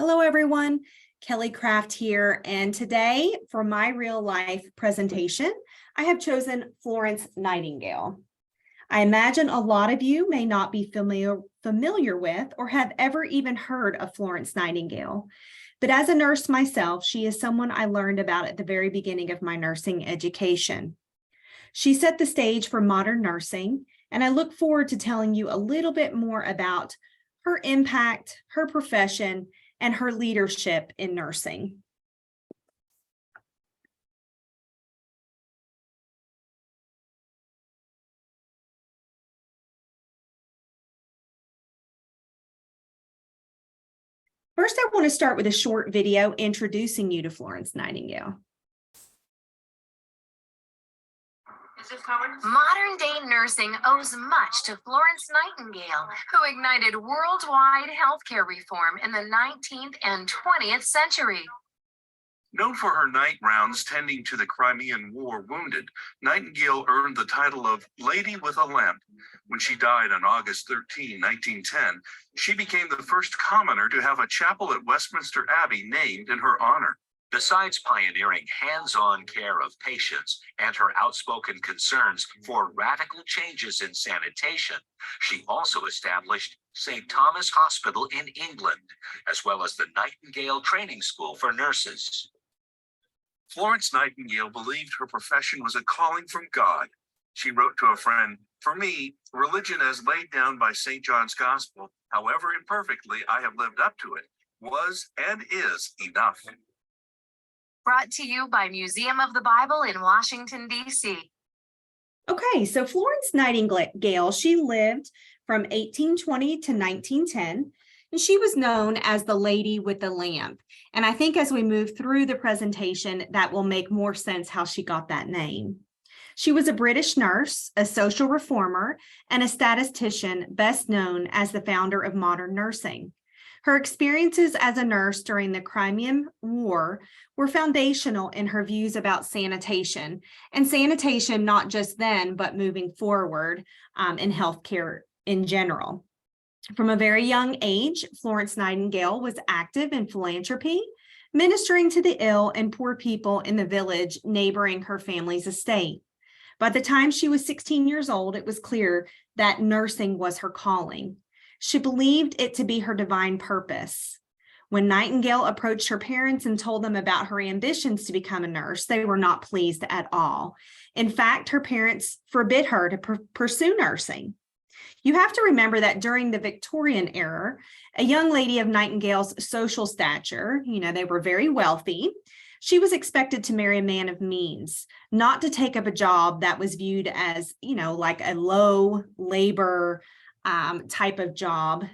Hello, everyone. Kelly Craft here, and today for my real life presentation, I have chosen Florence Nightingale. I imagine a lot of you may not be familiar with or have ever even heard of Florence Nightingale, but as a nurse myself, she is someone I learned about at the very beginning of my nursing education. She set the stage for modern nursing, and I look forward to telling you a little bit more about her impact, her profession, and her leadership in nursing. First, I want to start with a short video introducing you to Florence Nightingale. Modern day nursing owes much to Florence Nightingale, who ignited worldwide healthcare reform in the 19th and 20th century. Known for her night rounds tending to the Crimean War wounded, Nightingale earned the title of Lady with a Lamp. When she died on August 13, 1910, she became the first commoner to have a chapel at Westminster Abbey named in her honor. Besides pioneering hands-on care of patients and her outspoken concerns for radical changes in sanitation, she also established St. Thomas Hospital in England, as well as the Nightingale Training School for Nurses. Florence Nightingale believed her profession was a calling from God. She wrote to a friend, "For me, religion as laid down by St. John's Gospel, however imperfectly I have lived up to it, was and is enough." Brought to you by Museum of the Bible in Washington, D.C. Okay, so Florence Nightingale, she lived from 1820 to 1910, and she was known as the Lady with the Lamp. And I think as we move through the presentation, that will make more sense how she got that name. She was a British nurse, a social reformer, and a statistician, best known as the founder of modern nursing. Her experiences as a nurse during the Crimean War were foundational in her views about sanitation, and sanitation not just then, but moving forward in healthcare in general. From a very young age, Florence Nightingale was active in philanthropy, ministering to the ill and poor people in the village neighboring her family's estate. By the time she was 16 years old, it was clear that nursing was her calling. She believed it to be her divine purpose. When Nightingale approached her parents and told them about her ambitions to become a nurse, they were not pleased at all. In fact, her parents forbid her to pursue nursing. You have to remember that during the Victorian era, a young lady of Nightingale's social stature, they were very wealthy, she was expected to marry a man of means, not to take up a job that was viewed as, like a low labor type of job,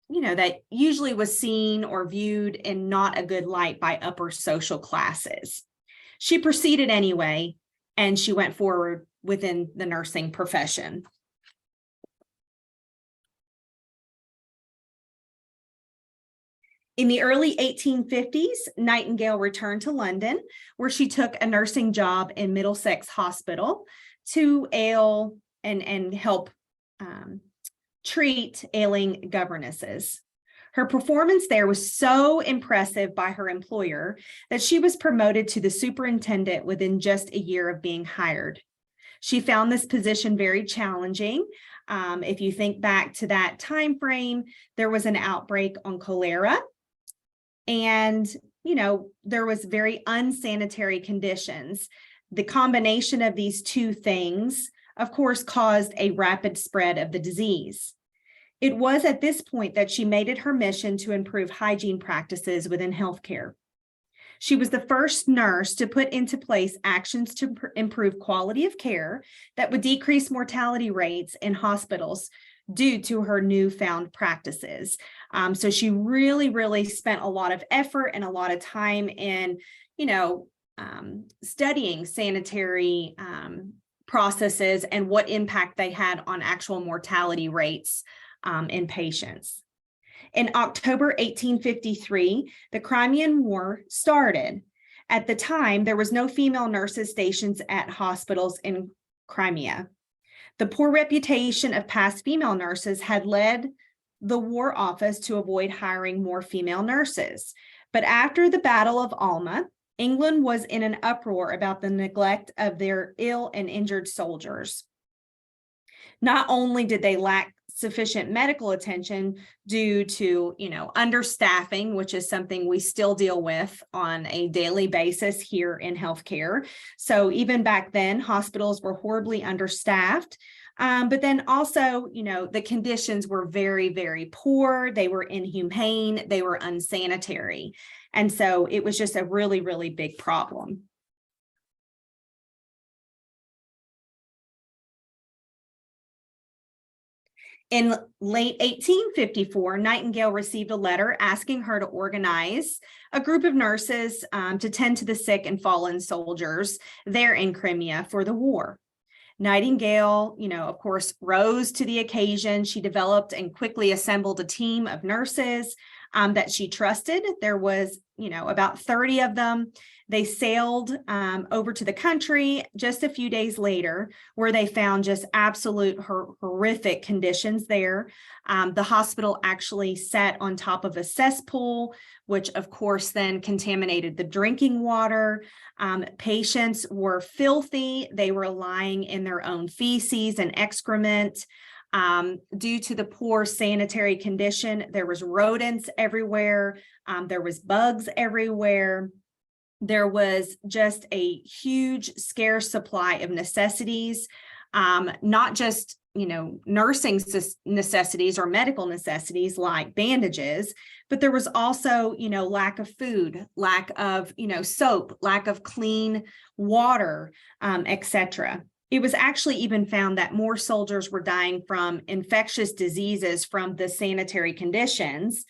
that usually was seen or viewed in not a good light by upper social classes. She proceeded anyway, and she went forward within the nursing profession. In the early 1850s, Nightingale returned to London, where she took a nursing job in Middlesex Hospital to help treat ailing governesses. Her performance there was so impressive by her employer that she was promoted to the superintendent within just a year of being hired. She found this position very challenging. If you think back to that time frame, there was an outbreak on cholera, and there was very unsanitary conditions. The combination of these two things, of course, caused a rapid spread of the disease. It was at this point that she made it her mission to improve hygiene practices within healthcare. She was the first nurse to put into place actions to improve quality of care that would decrease mortality rates in hospitals due to her newfound practices. So she really spent a lot of effort and a lot of time in, studying sanitary processes and what impact they had on actual mortality rates in patients. In October 1853, the Crimean War started. At the time, there was no female nurses stationed at hospitals in Crimea. The poor reputation of past female nurses had led the War Office to avoid hiring more female nurses. But after the Battle of Alma, England was in an uproar about the neglect of their ill and injured soldiers. Not only did they lack sufficient medical attention due to, understaffing, which is something we still deal with on a daily basis here in healthcare. So even back then, hospitals were horribly understaffed. But then also, the conditions were very, very poor. They were inhumane. They were unsanitary. And so it was just a really, really big problem. In late 1854, Nightingale received a letter asking her to organize a group of nurses to tend to the sick and fallen soldiers there in Crimea for the war. Nightingale, of course, rose to the occasion. She developed and quickly assembled a team of nurses that she trusted. There was, about 30 of them. They sailed over to the country just a few days later, where they found just absolute horrific conditions there. The hospital actually sat on top of a cesspool, which of course then contaminated the drinking water. Patients were filthy. They were lying in their own feces and excrement. Due to the poor sanitary condition, there was rodents everywhere. There was bugs everywhere. There was just a huge scarce supply of necessities, not just, nursing necessities or medical necessities like bandages, but there was also, lack of food, lack of, soap, lack of clean water, etc. It was actually even found that more soldiers were dying from infectious diseases from the sanitary conditions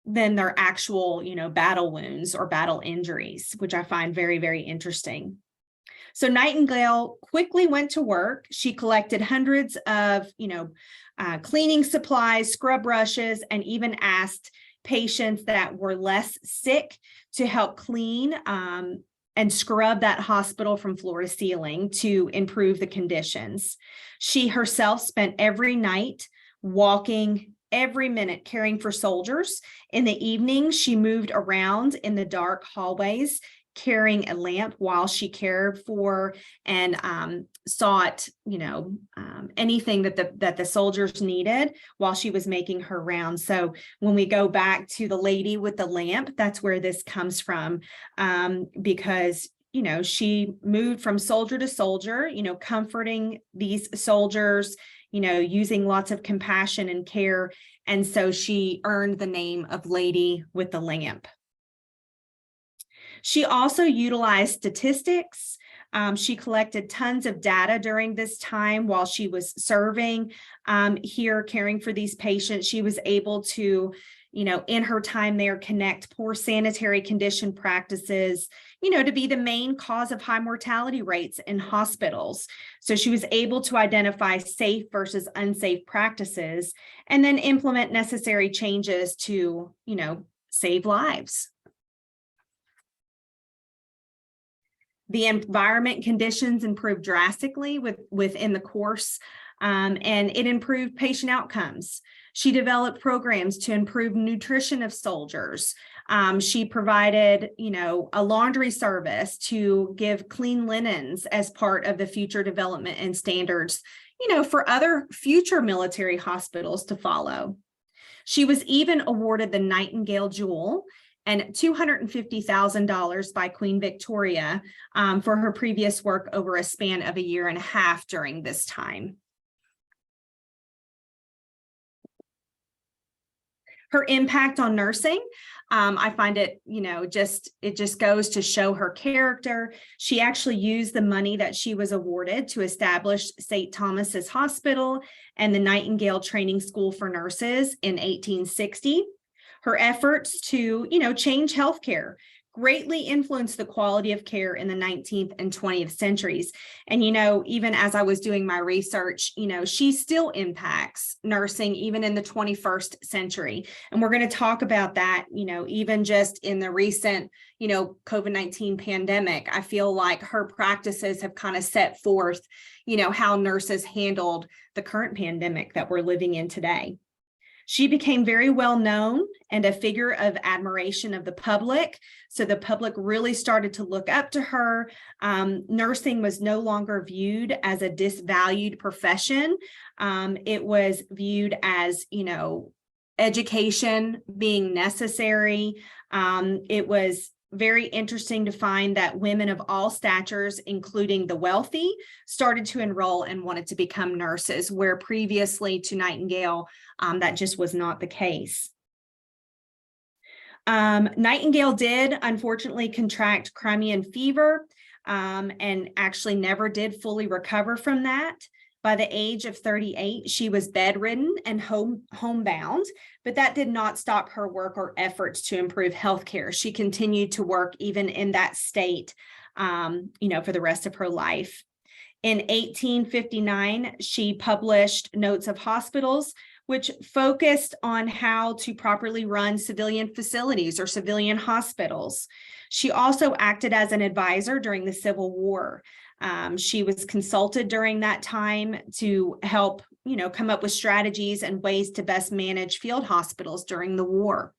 than their actual, battle wounds or battle injuries, which I find very, very interesting. So Nightingale quickly went to work. She collected hundreds of, cleaning supplies, scrub brushes, and even asked patients that were less sick to help clean and scrub that hospital from floor to ceiling to improve the conditions. She herself spent every night walking, every minute caring for soldiers. In the evening, she moved around in the dark hallways, carrying a lamp while she cared for and sought, anything that the soldiers needed while she was making her rounds. So when we go back to the lady with the lamp, that's where this comes from, because she moved from soldier to soldier, comforting these soldiers, using lots of compassion and care. And so she earned the name of Lady with the Lamp. She also utilized statistics. She collected tons of data during this time while she was serving here, caring for these patients. She was able to, in her time there, connect poor sanitary condition practices, to be the main cause of high mortality rates in hospitals. So she was able to identify safe versus unsafe practices and then implement necessary changes to, save lives. The environment conditions improved drastically within the course, and it improved patient outcomes. She developed programs to improve nutrition of soldiers. She provided, a laundry service to give clean linens as part of the future development and standards, for other future military hospitals to follow. She was even awarded the Nightingale Jewel and $250,000 by Queen Victoria for her previous work over a span of a year and a half during this time. Her impact on nursing, I find it, it just goes to show her character. She actually used the money that she was awarded to establish St. Thomas's Hospital and the Nightingale Training School for Nurses in 1860. Her efforts to, change healthcare greatly influenced the quality of care in the 19th and 20th centuries. And, even as I was doing my research, she still impacts nursing even in the 21st century. And we're going to talk about that, even just in the recent, COVID-19 pandemic. I feel like her practices have kind of set forth, how nurses handled the current pandemic that we're living in today. She became very well known and a figure of admiration of the public. So the public really started to look up to her. Nursing was no longer viewed as a disvalued profession. It was viewed as, education being necessary. It was very interesting to find that women of all statures, including the wealthy, started to enroll and wanted to become nurses, where previously to Nightingale, that just was not the case. Nightingale did unfortunately contract Crimean fever and actually never did fully recover from that. By the age of 38, she was bedridden and homebound, but that did not stop her work or efforts to improve healthcare. She continued to work even in that state, for the rest of her life. In 1859, she published Notes of Hospitals, which focused on how to properly run civilian facilities or civilian hospitals. She also acted as an advisor during the Civil War. She was consulted during that time to help, come up with strategies and ways to best manage field hospitals during the war.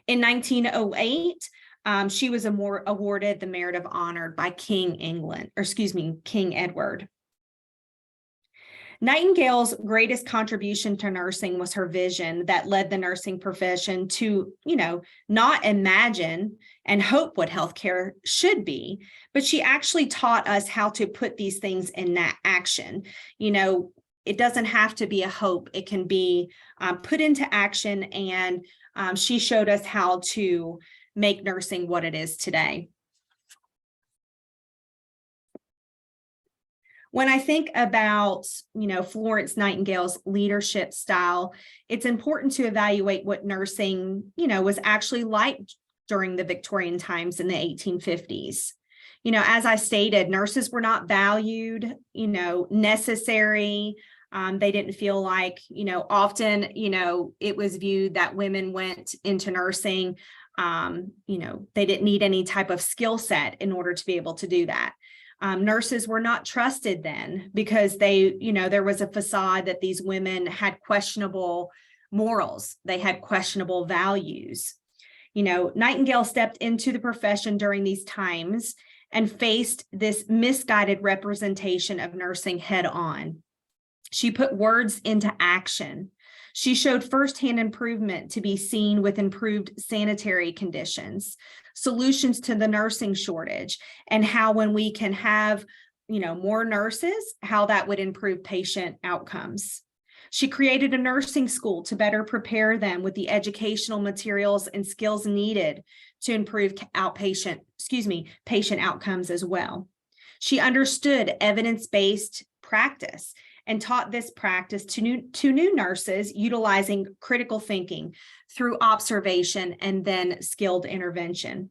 In 1908, she was awarded the Merit of Honor by King Edward. Nightingale's greatest contribution to nursing was her vision that led the nursing profession to, not imagine and hope what healthcare should be, but she actually taught us how to put these things in that action. It doesn't have to be a hope. It can be put into action, and she showed us how to make nursing what it is today. When I think about, Florence Nightingale's leadership style, it's important to evaluate what nursing, was actually like during the Victorian times in the 1850s. As I stated, nurses were not valued, necessary. They didn't feel like, often, it was viewed that women went into nursing. They didn't need any type of skill set in order to be able to do that. Nurses were not trusted then because there was a facade that these women had questionable morals. They had questionable values. Nightingale stepped into the profession during these times and faced this misguided representation of nursing head on. She put words into action. She showed firsthand improvement to be seen with improved sanitary conditions, solutions to the nursing shortage, and how when we can have, more nurses, how that would improve patient outcomes. She created a nursing school to better prepare them with the educational materials and skills needed to improve patient outcomes as well. She understood evidence-based practice and taught this practice to new nurses, utilizing critical thinking through observation and then skilled intervention.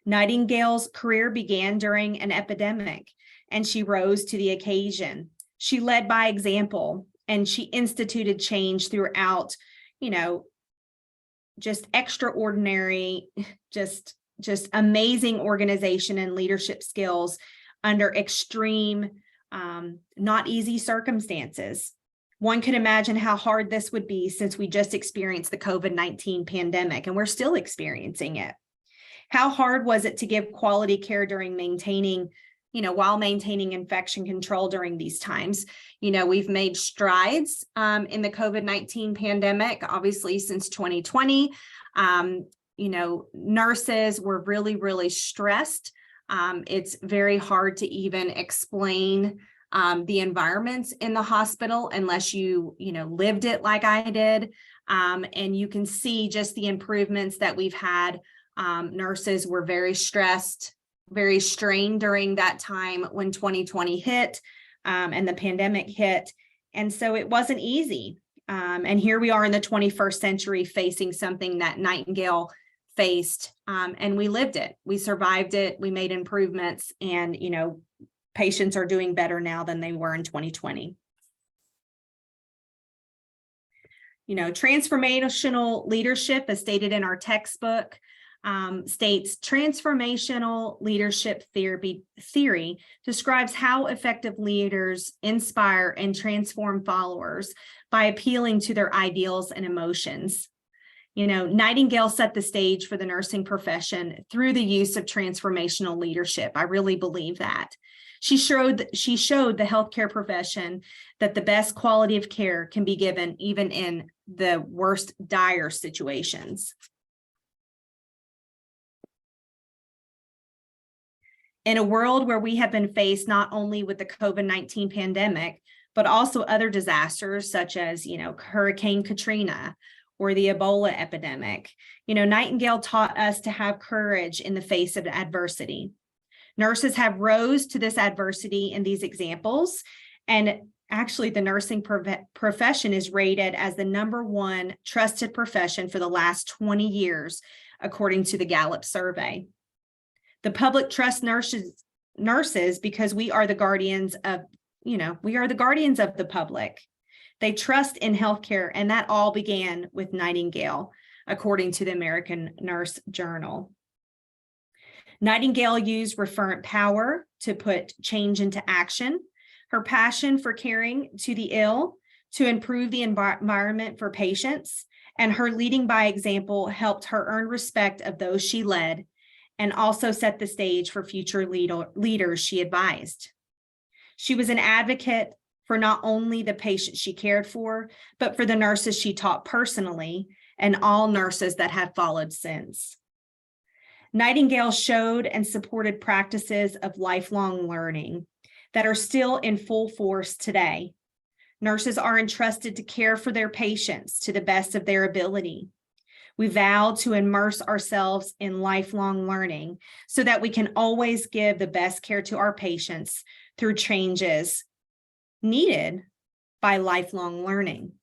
Nightingale's career began during an epidemic, and she rose to the occasion. She led by example, and she instituted change throughout, just extraordinary, just amazing organization and leadership skills under extreme, not easy circumstances. One could imagine how hard this would be since we just experienced the COVID-19 pandemic and we're still experiencing it. How hard was it to give quality care during while maintaining infection control during these times? We've made strides in the COVID-19 pandemic, obviously since 2020. Nurses were really, really stressed. It's very hard to even explain the environments in the hospital unless you lived it like I did. And you can see just the improvements that we've had. Nurses were very stressed, very strained during that time when 2020 hit and the pandemic hit. And so it wasn't easy. And here we are in the 21st century facing something that Nightingale faced, and we lived it. We survived it. We made improvements, and patients are doing better now than they were in 2020. Transformational leadership, as stated in our textbook, states transformational leadership theory describes how effective leaders inspire and transform followers by appealing to their ideals and emotions. You know, Nightingale set the stage for the nursing profession through the use of transformational leadership. I really believe that. She showed the healthcare profession that the best quality of care can be given even in the worst dire situations. In a world where we have been faced not only with the COVID-19 pandemic, but also other disasters such as, Hurricane Katrina or the Ebola epidemic, Nightingale taught us to have courage in the face of adversity. Nurses have rose to this adversity in these examples, and actually the nursing profession is rated as the #1 trusted profession for the last 20 years, according to the Gallup survey. The public trusts nurses because we are the guardians of, the public. They trust in healthcare, and that all began with Nightingale, according to the American Nurse Journal. Nightingale used referent power to put change into action. Her passion for caring to the ill to improve the environment for patients, and her leading by example helped her earn respect of those she led, and also set the stage for future leaders she advised. She was an advocate for not only the patients she cared for, but for the nurses she taught personally and all nurses that have followed since. Nightingale showed and supported practices of lifelong learning that are still in full force today. Nurses are entrusted to care for their patients to the best of their ability. We vow to immerse ourselves in lifelong learning so that we can always give the best care to our patients through changes needed by lifelong learning.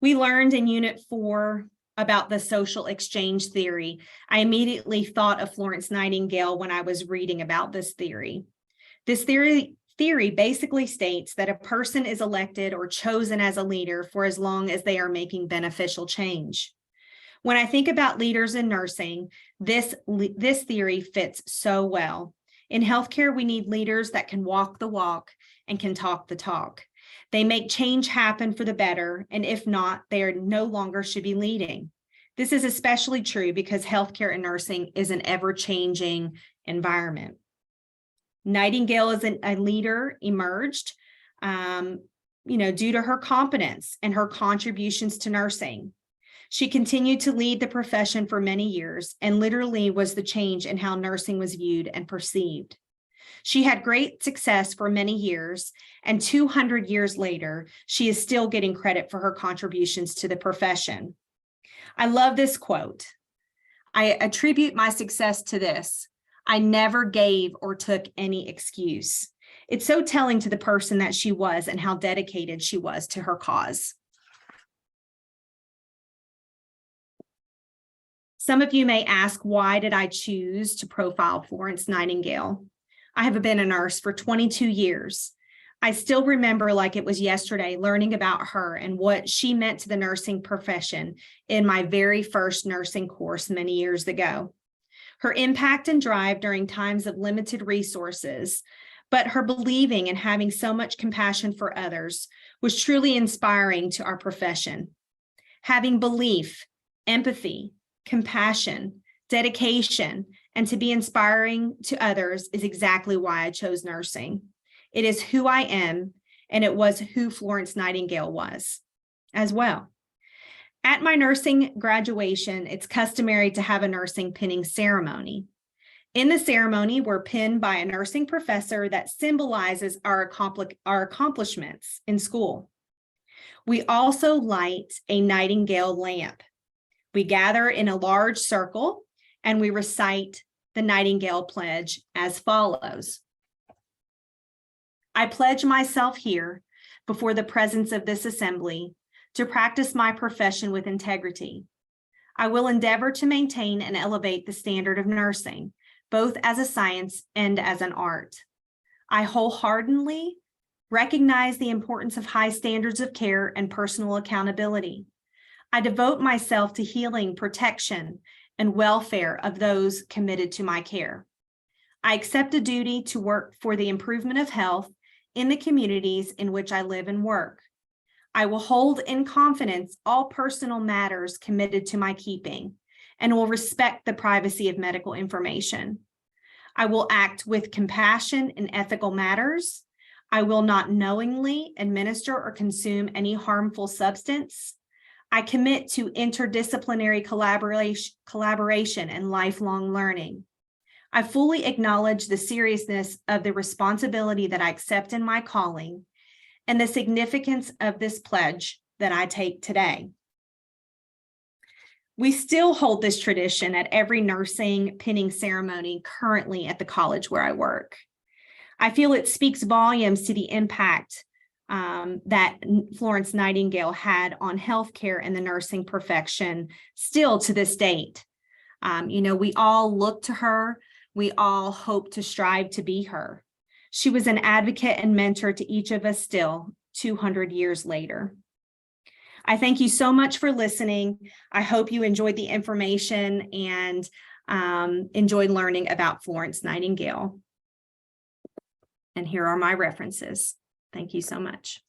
We learned in Unit 4 about the social exchange theory. I immediately thought of Florence Nightingale when I was reading about this theory. This theory basically states that a person is elected or chosen as a leader for as long as they are making beneficial change. When I think about leaders in nursing, this theory fits so well. In healthcare, we need leaders that can walk the walk and can talk the talk. They make change happen for the better, and if not, they are no longer should be leading. This is especially true because healthcare and nursing is an ever-changing environment. Nightingale as a leader emerged, due to her competence and her contributions to nursing. She continued to lead the profession for many years and literally was the change in how nursing was viewed and perceived. She had great success for many years, and 200 years later, she is still getting credit for her contributions to the profession. I love this quote. I attribute my success to this. I never gave or took any excuse. It's so telling to the person that she was and how dedicated she was to her cause. Some of you may ask, why did I choose to profile Florence Nightingale? I have been a nurse for 22 years. I still remember like it was yesterday learning about her and what she meant to the nursing profession in my very first nursing course many years ago. Her impact and drive during times of limited resources, but her believing and having so much compassion for others was truly inspiring to our profession. Having belief, empathy, compassion, dedication, and to be inspiring to others is exactly why I chose nursing. It is who I am, and it was who Florence Nightingale was as well. At my nursing graduation, it's customary to have a nursing pinning ceremony. In the ceremony, we're pinned by a nursing professor that symbolizes our accomplishments in school. We also light a Nightingale lamp. We gather in a large circle and we recite the Nightingale Pledge as follows. I pledge myself here before the presence of this assembly to practice my profession with integrity. I will endeavor to maintain and elevate the standard of nursing, both as a science and as an art. I wholeheartedly recognize the importance of high standards of care and personal accountability. I devote myself to healing, protection, and welfare of those committed to my care. I accept a duty to work for the improvement of health in the communities in which I live and work. I will hold in confidence all personal matters committed to my keeping and will respect the privacy of medical information. I will act with compassion in ethical matters. I will not knowingly administer or consume any harmful substance. I commit to interdisciplinary collaboration and lifelong learning. I fully acknowledge the seriousness of the responsibility that I accept in my calling and the significance of this pledge that I take today. We still hold this tradition at every nursing pinning ceremony currently at the college where I work. I feel it speaks volumes to the impact that Florence Nightingale had on healthcare and the nursing profession still to this date. We all look to her. We all hope to strive to be her. She was an advocate and mentor to each of us still 200 years later. I thank you so much for listening. I hope you enjoyed the information and enjoyed learning about Florence Nightingale. And here are my references. Thank you so much.